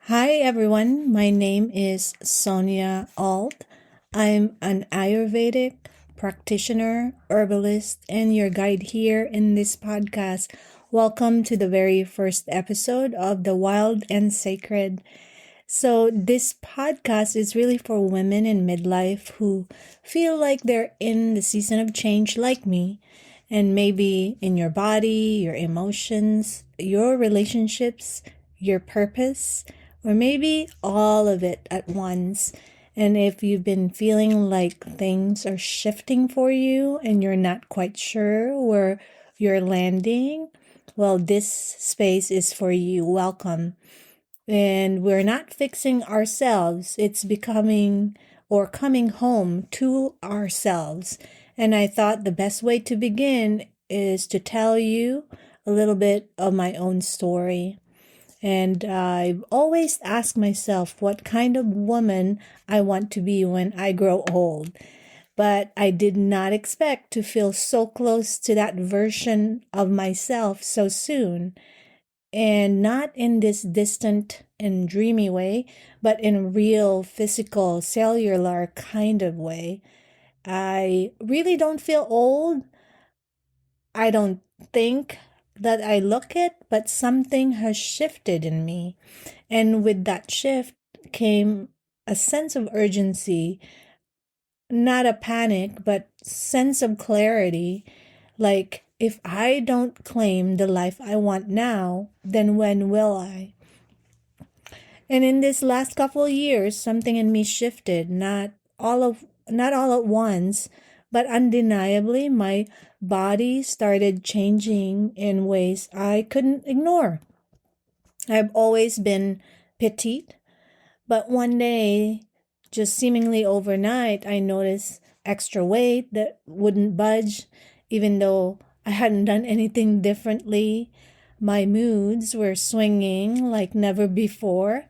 Hi everyone, my name is Sonia Alt. I'm an Ayurvedic practitioner, herbalist, and your guide here in this podcast. Welcome to the very first episode of The Wild and Sacred. So, this podcast is really for women in midlife who feel like they're in the season of change, like me, and maybe in your body, your emotions, your relationships, your purpose, or maybe all of it at once. And if you've been feeling like things are shifting for you and you're not quite sure where you're landing, well, this space is for you. Welcome. And we're not fixing ourselves, it's becoming or coming home to ourselves. And I thought the best way to begin is to tell you a little bit of my own story. And I've always asked myself what kind of woman I want to be when I grow old. But I did not expect to feel so close to that version of myself so soon. And not in this distant and dreamy way, but in a real physical, cellular kind of way. I really don't feel old. I don't think that I look it, but something has shifted in me. And with that shift came a sense of urgency, not a panic, but sense of clarity. Like, if I don't claim the life I want now, then when will I? And in this last couple of years, something in me shifted, not all at once, but undeniably my body started changing in ways I couldn't ignore. I've always been petite, but one day, just seemingly overnight, I noticed extra weight that wouldn't budge, even though I hadn't done anything differently. My moods were swinging like never before.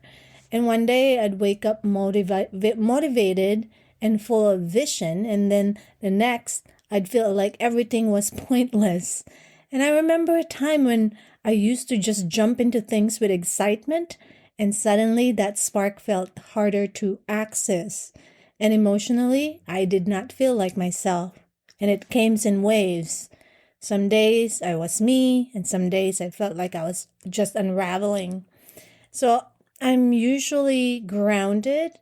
And one day I'd wake up motivated and full of vision, and then the next I'd feel like everything was pointless. And I remember a time when I used to just jump into things with excitement, and suddenly that spark felt harder to access. And emotionally, I did not feel like myself. And it came in waves. Some days I was me, and some days I felt like I was just unraveling. So I'm usually grounded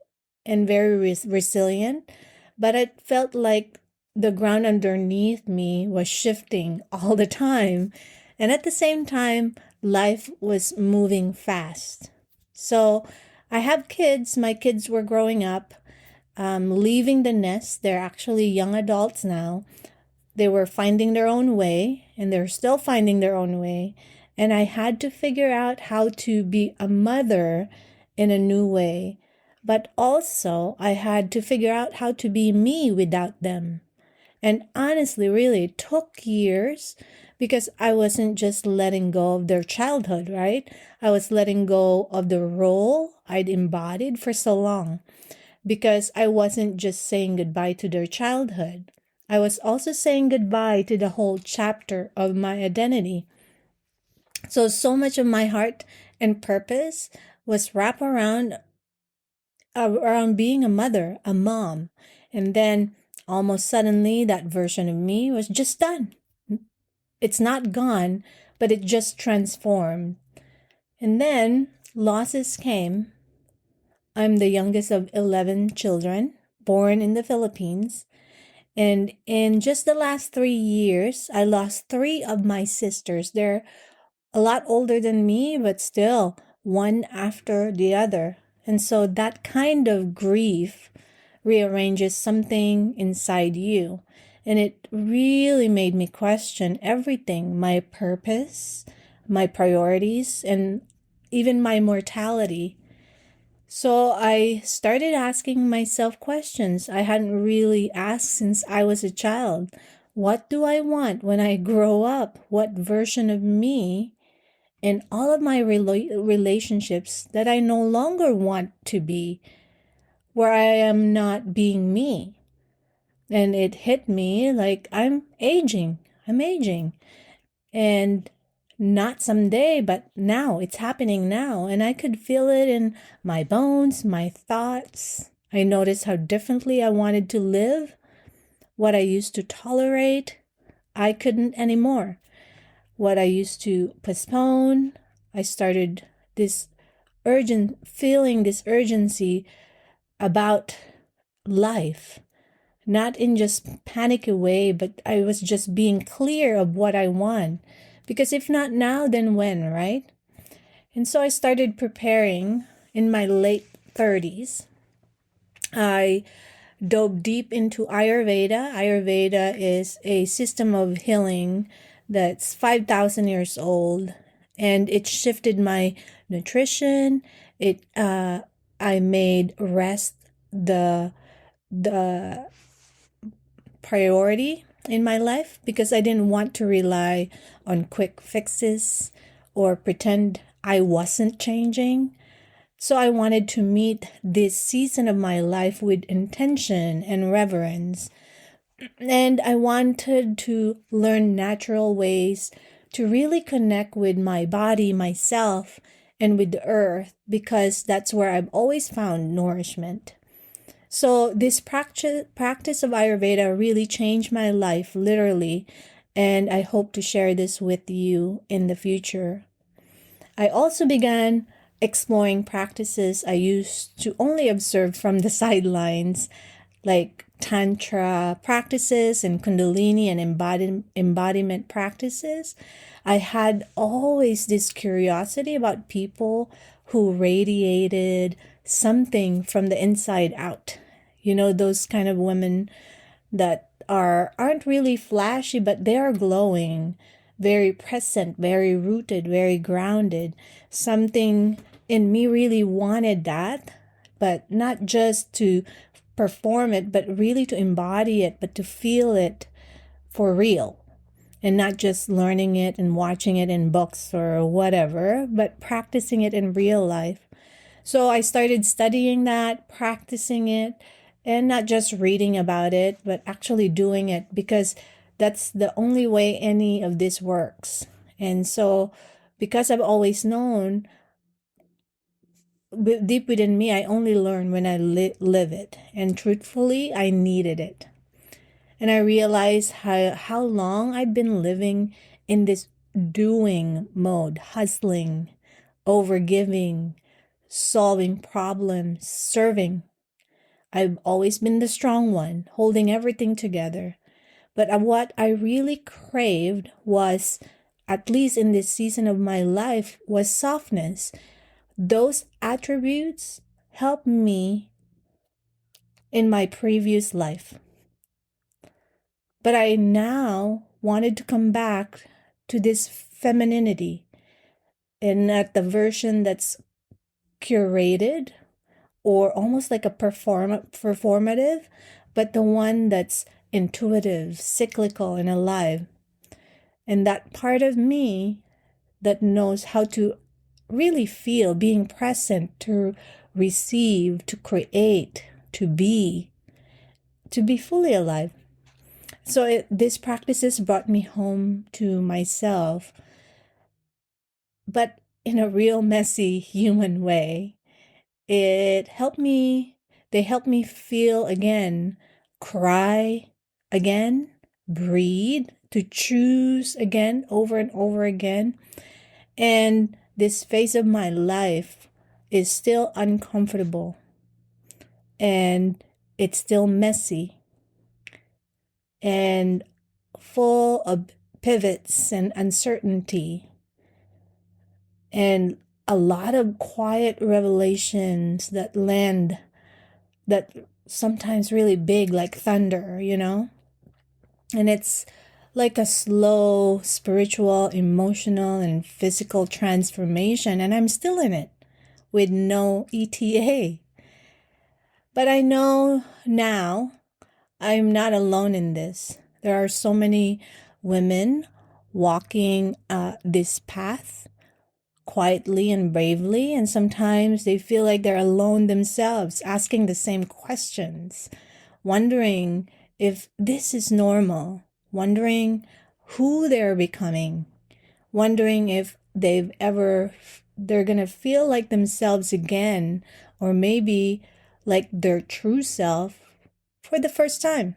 and very resilient, but it felt like the ground underneath me was shifting all the time. And at the same time, life was moving fast. So I have kids. My kids were growing up, leaving the nest. They're actually young adults now. They were finding their own way, and they're still finding their own way. And I had to figure out how to be a mother in a new way. But also, I had to figure out how to be me without them. And honestly, really, it took years because I wasn't just letting go of their childhood, right? I was letting go of the role I'd embodied for so long because I wasn't just saying goodbye to their childhood. I was also saying goodbye to the whole chapter of my identity. So much of my heart and purpose was wrapped around being a mother, a mom. And then almost suddenly that version of me was just done. It's not gone, but it just transformed. And then losses came. I'm the youngest of 11 children born in the Philippines. And in just the last 3 years, I lost three of my sisters. They're a lot older than me, but still one after the other. And so that kind of grief rearranges something inside you. And it really made me question everything, my purpose, my priorities, and even my mortality. So I started asking myself questions I hadn't really asked since I was a child. What do I want when I grow up? What version of me in all of my relationships that I no longer want to be, where I am not being me? And it hit me like I'm aging. I'm aging. And not someday, but now. It's happening now. And I could feel it in my bones, my thoughts. I noticed how differently I wanted to live. What I used to tolerate, I couldn't anymore. What I used to postpone, I started feeling this urgency about life. Not in just panicky way, but I was just being clear of what I want. Because if not now, then when, right? And so I started preparing in my late 30s. I dove deep into Ayurveda. Ayurveda is a system of healing that's 5,000 years old, and it shifted my nutrition. I made rest the priority in my life because I didn't want to rely on quick fixes or pretend I wasn't changing. So I wanted to meet this season of my life with intention and reverence. And I wanted to learn natural ways to really connect with my body, myself, and with the earth, because that's where I've always found nourishment. So this practice of Ayurveda really changed my life, literally, and I hope to share this with you in the future. I also began exploring practices I used to only observe from the sidelines, like Tantra practices and Kundalini and embodiment practices. I had always this curiosity about people who radiated something from the inside out. You know, those kind of women that aren't really flashy, but they are glowing, very present, very rooted, very grounded. Something in me really wanted that, but not just to perform it, but really to embody it, but to feel it for real. And not just learning it and watching it in books or whatever, but practicing it in real life. So I started studying that, practicing it, and not just reading about it, but actually doing it, because that's the only way any of this works. And so, because I've always known, deep within me, I only learn when I live it. And truthfully, I needed it. And I realized how long I've been living in this doing mode, hustling, overgiving, solving problems, serving. I've always been the strong one, holding everything together. But what I really craved was, at least in this season of my life, was softness. Those attributes helped me in my previous life. But I now wanted to come back to this femininity, and not the version that's curated or almost like a performative, but the one that's intuitive, cyclical, and alive. And that part of me that knows how to really feel, being present, to receive, to create, to be fully alive. So these practices brought me home to myself, but in a real messy human way. They helped me feel again, cry again, breathe, to choose again, over and over again. And this phase of my life is still uncomfortable, and it's still messy and full of pivots and uncertainty, and a lot of quiet revelations that land, that sometimes really big, like thunder, you know? And it's like a slow spiritual, emotional, and physical transformation, and I'm still in it with no ETA. But I know now I'm not alone in this. There are so many women walking this path quietly and bravely, and sometimes they feel like they're alone themselves, asking the same questions, wondering if this is normal, wondering who they're becoming, wondering if they're going to feel like themselves again, or maybe like their true self for the first time.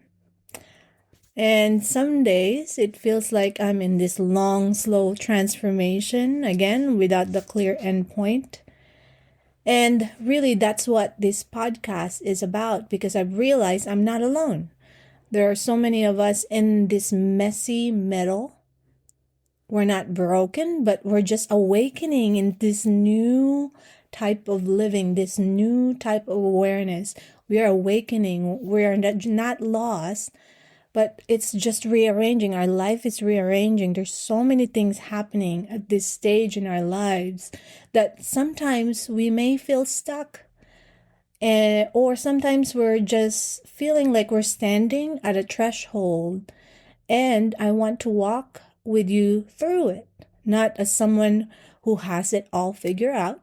And some days it feels like I'm in this long, slow transformation again without the clear endpoint. And really, that's what this podcast is about, because I've realized I'm not alone. There are so many of us in this messy middle. We're not broken, but we're just awakening in this new type of living, this new type of awareness. We are awakening. We are not lost, but it's just rearranging. Our life is rearranging. There's so many things happening at this stage in our lives that sometimes we may feel stuck. Or sometimes we're just feeling like we're standing at a threshold, and I want to walk with you through it, not as someone who has it all figured out,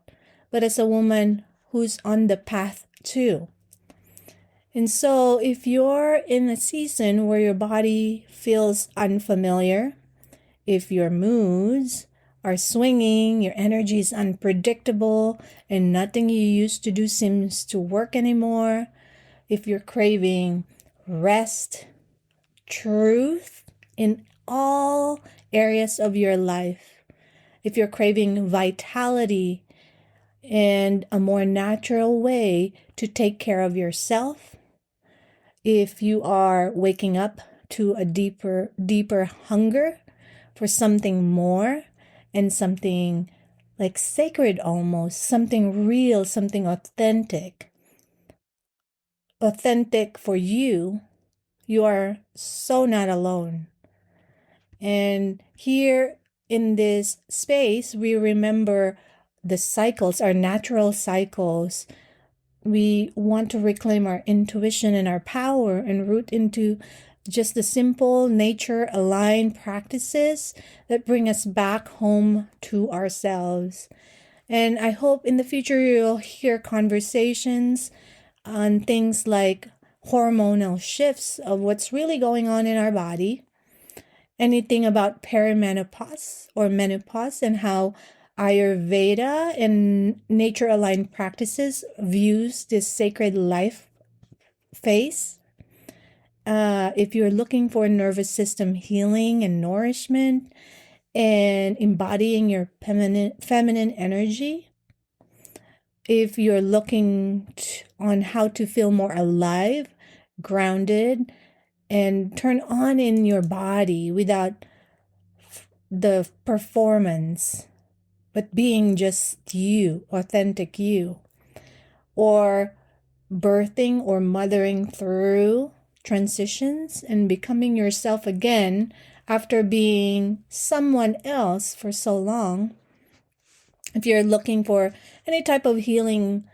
but as a woman who's on the path too. And so if you're in a season where your body feels unfamiliar, if your moods are swinging, your energy is unpredictable, and nothing you used to do seems to work anymore, if you're craving rest, truth in all areas of your life, if you're craving vitality and a more natural way to take care of yourself, if you are waking up to a deeper hunger for something more and something like sacred, almost something real, something authentic for you, you are so not alone. And here in this space, we remember the cycles, our natural cycles. We want to reclaim our intuition and our power and root into just the simple nature aligned practices that bring us back home to ourselves. And I hope in the future you'll hear conversations on things like hormonal shifts of what's really going on in our body, anything about perimenopause or menopause, and how Ayurveda and nature-aligned practices views this sacred life phase. If you're looking for nervous system healing and nourishment and embodying your feminine energy, if you're looking on how to feel more alive, grounded, and turn on in your body without the performance, but being just you, authentic you, or birthing or mothering through transitions and becoming yourself again after being someone else for so long. If you're looking for any type of healing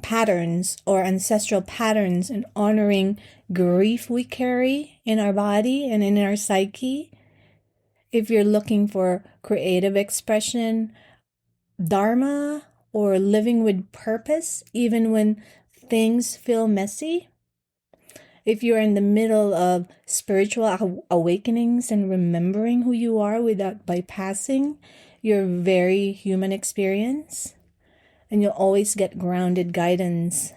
patterns or ancestral patterns and honoring grief we carry in our body and in our psyche, if you're looking for creative expression, dharma, or living with purpose, even when things feel messy, if you're in the middle of spiritual awakenings and remembering who you are without bypassing your very human experience, and you'll always get grounded guidance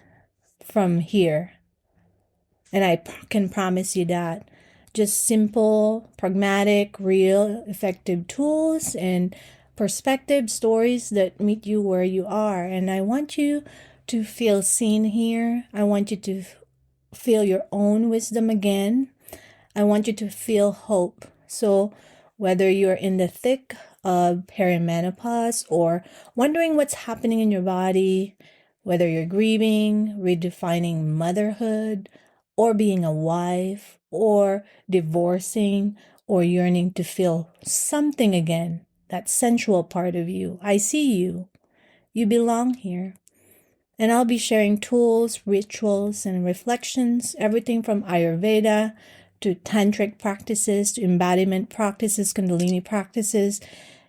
from here. And I can promise you that. Just simple, pragmatic, real, effective tools and perspective stories that meet you where you are. And I want you to feel seen here. I want you to feel your own wisdom again. I want you to feel hope. So whether you're in the thick of perimenopause or wondering what's happening in your body, whether you're grieving, redefining motherhood, or being a wife, or divorcing, or yearning to feel something again, that sensual part of you, I see you. You belong here. And I'll be sharing tools, rituals, and reflections, everything from Ayurveda to tantric practices, to embodiment practices, Kundalini practices,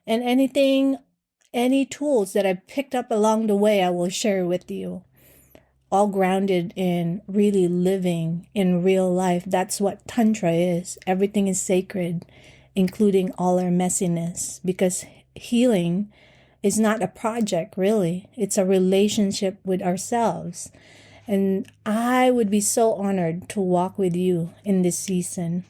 and any tools that I picked up along the way, I will share with you. All grounded in really living in real life. That's what Tantra is. Everything is sacred. including all our messiness, because healing is not a project, really. It's a relationship with ourselves. And I would be so honored to walk with you in this season.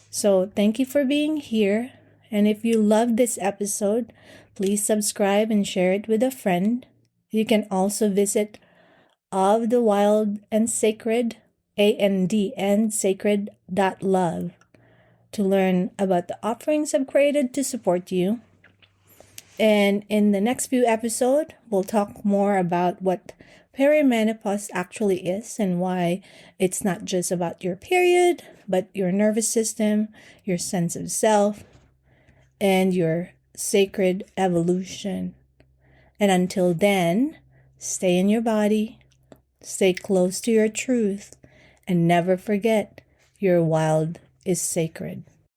So thank you for being here. And if you loved this episode, please subscribe and share it with a friend. You can also visit Of the Wild and Sacred, ANDN, sacred.love, to learn about the offerings I've created to support you. And in the next few episodes, we'll talk more about what perimenopause actually is and why it's not just about your period, but your nervous system, your sense of self, and your sacred evolution. And until then, stay in your body, stay close to your truth, and never forget your wild is sacred.